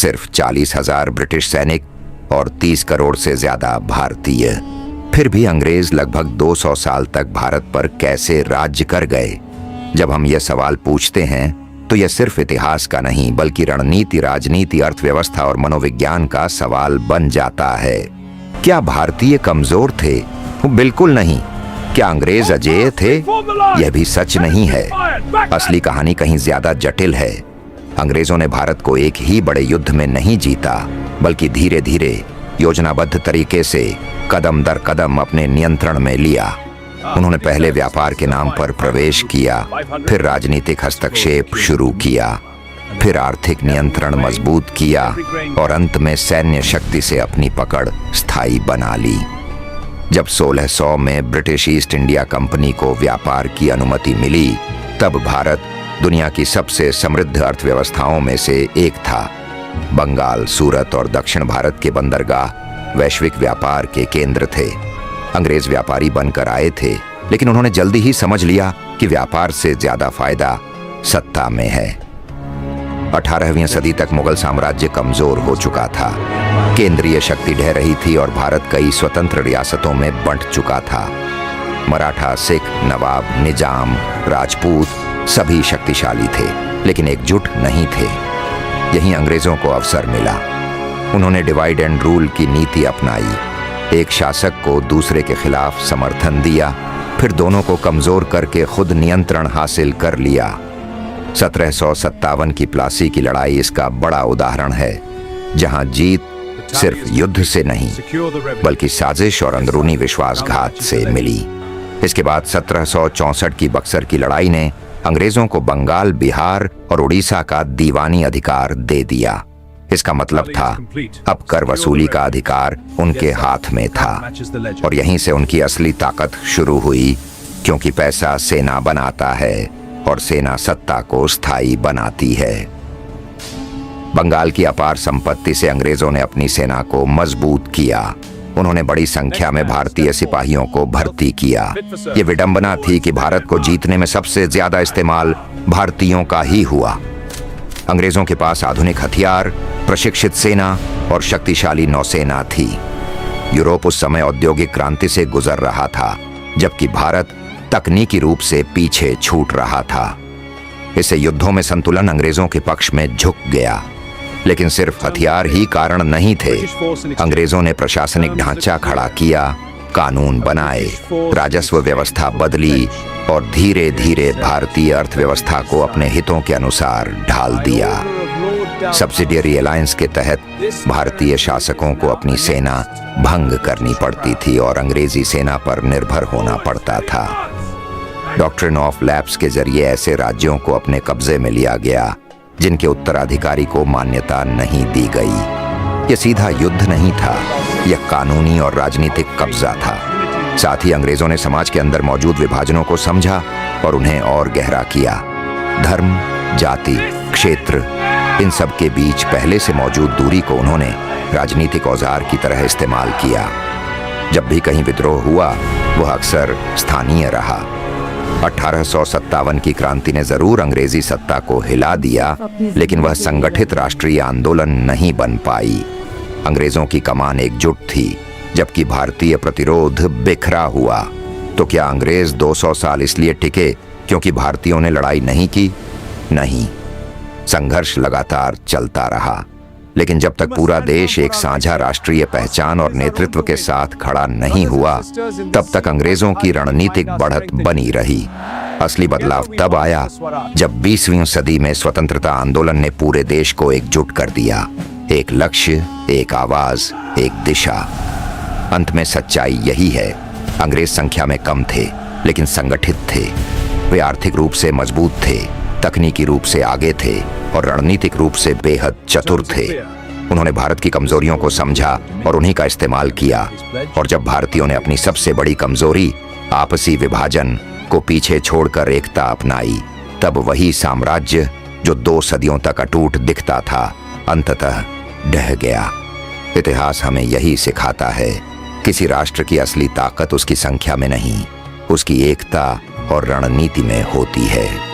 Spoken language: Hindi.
सिर्फ 40,000 ब्रिटिश सैनिक और 30 करोड़ से ज्यादा भारतीय। फिर भी अंग्रेज लगभग 200 साल तक भारत पर कैसे राज्य कर गए? जब हम यह सवाल पूछते हैं तो यह सिर्फ इतिहास का नहीं बल्कि रणनीति, राजनीति, अर्थव्यवस्था और मनोविज्ञान का सवाल बन जाता है। क्या भारतीय कमजोर थे? बिल्कुल नहीं। क्या अंग्रेज अजेय थे? यह भी सच नहीं है। असली कहानी कहीं ज्यादा जटिल है। अंग्रेजों ने भारत को एक ही बड़े युद्ध में नहीं जीता, बल्कि धीरे धीरे योजनाबद्ध तरीके से कदम दर कदम अपने नियंत्रण में लिया। उन्होंने पहले व्यापार के नाम पर प्रवेश किया, फिर राजनीतिक हस्तक्षेप शुरू किया, फिर आर्थिक नियंत्रण मजबूत किया और अंत में सैन्य शक्ति से अपनी पकड़ स्थायी बना ली। जब 1600 में ब्रिटिश ईस्ट इंडिया कंपनी को व्यापार की अनुमति मिली, तब भारत दुनिया की सबसे समृद्ध अर्थव्यवस्थाओं में से एक था। बंगाल, सूरत और दक्षिण भारत के बंदरगाह वैश्विक व्यापार के केंद्र थे। अंग्रेज व्यापारी बनकर आए थे, लेकिन उन्होंने जल्दी ही समझ लिया कि व्यापार से ज्यादा फायदा सत्ता में है। 18वीं सदी तक मुगल साम्राज्य कमजोर हो चुका था। केंद्रीय शक्ति ढह रही थी और भारत कई स्वतंत्र रियासतों में बंट चुका था। मराठा, सिख, नवाब, निजाम, राजपूत सभी शक्तिशाली थे, लेकिन एकजुट नहीं थे। यहीं अंग्रेजों को अवसर मिला। उन्होंने डिवाइड एंड रूल की नीति अपनाई। एक शासक को दूसरे के खिलाफ समर्थन दिया, फिर दोनों को कमजोर करके खुद नियंत्रण हासिल कर लिया। 1757 की प्लासी की लड़ाई इसका बड़ा उदाहरण है, जहां जीत सिर्फ युद्ध से नहीं बल्कि साजिश और अंदरूनी विश्वासघात से मिली। इसके बाद 1764 की बक्सर की लड़ाई ने अंग्रेजों को बंगाल, बिहार और उड़ीसा का दीवानी अधिकार दे दिया। इसका मतलब था अब कर वसूली का अधिकार उनके हाथ में था और यहीं से उनकी असली ताकत शुरू हुई, क्योंकि पैसा सेना बनाता है और सेना सत्ता को स्थायी बनाती है। बंगाल की अपार संपत्ति से अंग्रेजों ने अपनी सेना को मजबूत किया। उन्होंने बड़ी संख्या में भारतीय सिपाहियों को भर्ती किया। ये विडंबना थी कि भारत को जीतने में सबसे ज्यादा इस्तेमाल भारतीयों का ही हुआ। अंग्रेजों के पास आधुनिक हथियार, प्रशिक्षित सेना और शक्तिशाली नौसेना थी। यूरोप उस समय औद्योगिक क्रांति से गुजर रहा था, जबकि भारत तकनीकी रूप से पीछे छूट रहा था। इससे युद्धों में संतुलन अंग्रेजों के पक्ष में झुक गया। लेकिन सिर्फ हथियार ही कारण नहीं थे। अंग्रेजों ने प्रशासनिक ढांचा खड़ा किया, कानून बनाए, राजस्व व्यवस्था बदली और धीरे धीरे भारतीय अर्थव्यवस्था को अपने हितों के अनुसार ढाल दिया। सब्सिडियरी अलायंस के तहत भारतीय शासकों को अपनी सेना भंग करनी पड़ती थी और अंग्रेजी सेना पर निर्भर होना पड़ता था। डॉक्ट्रिन ऑफ लैप्स के जरिए ऐसे राज्यों को अपने कब्जे में लिया गया जिनके उत्तराधिकारी को मान्यता नहीं दी गई। यह सीधा युद्ध नहीं था, यह कानूनी और राजनीतिक कब्जा था। साथ ही अंग्रेजों ने समाज के अंदर मौजूद विभाजनों को समझा और उन्हें और गहरा किया। धर्म, जाति, क्षेत्र, इन सब के बीच पहले से मौजूद दूरी को उन्होंने राजनीतिक औजार की तरह इस्तेमाल किया। जब भी कहीं विद्रोह हुआ, वह अक्सर स्थानीय रहा। 1857 की क्रांति ने जरूर अंग्रेजी सत्ता को हिला दिया, लेकिन वह संगठित राष्ट्रीय आंदोलन नहीं बन पाई। अंग्रेजों की कमान एकजुट थी, जबकि भारतीय प्रतिरोध बिखरा हुआ। तो क्या अंग्रेज 200 साल इसलिए टिके क्योंकि भारतीयों ने लड़ाई नहीं की? नहीं, संघर्ष लगातार चलता रहा। लेकिन जब तक पूरा देश एक साझा राष्ट्रीय पहचान और नेतृत्व के साथ खड़ा नहीं हुआ, तब तक अंग्रेजों की रणनीतिक बढ़त बनी रही। असली बदलाव तब आया जब 20वीं सदी में स्वतंत्रता आंदोलन ने पूरे देश को एकजुट कर दिया। एक लक्ष्य, एक आवाज, एक दिशा। अंत में सच्चाई यही है, अंग्रेज संख्या में कम थे लेकिन संगठित थे। वे आर्थिक रूप से मजबूत थे, तकनीकी रूप से आगे थे और रणनीतिक रूप से बेहद चतुर थे। उन्होंने भारत की कमजोरियों को समझा और उन्हीं का इस्तेमाल किया। और जब भारतीयों ने अपनी सबसे बड़ी कमजोरी, आपसी विभाजन, को पीछे छोड़कर एकता अपनाई, तब वही साम्राज्य जो 2 सदियों तक अटूट दिखता था, अंततः ढह गया। इतिहास हमें यही सिखाता है, किसी राष्ट्र की असली ताकत उसकी संख्या में नहीं, उसकी एकता और रणनीति में होती है।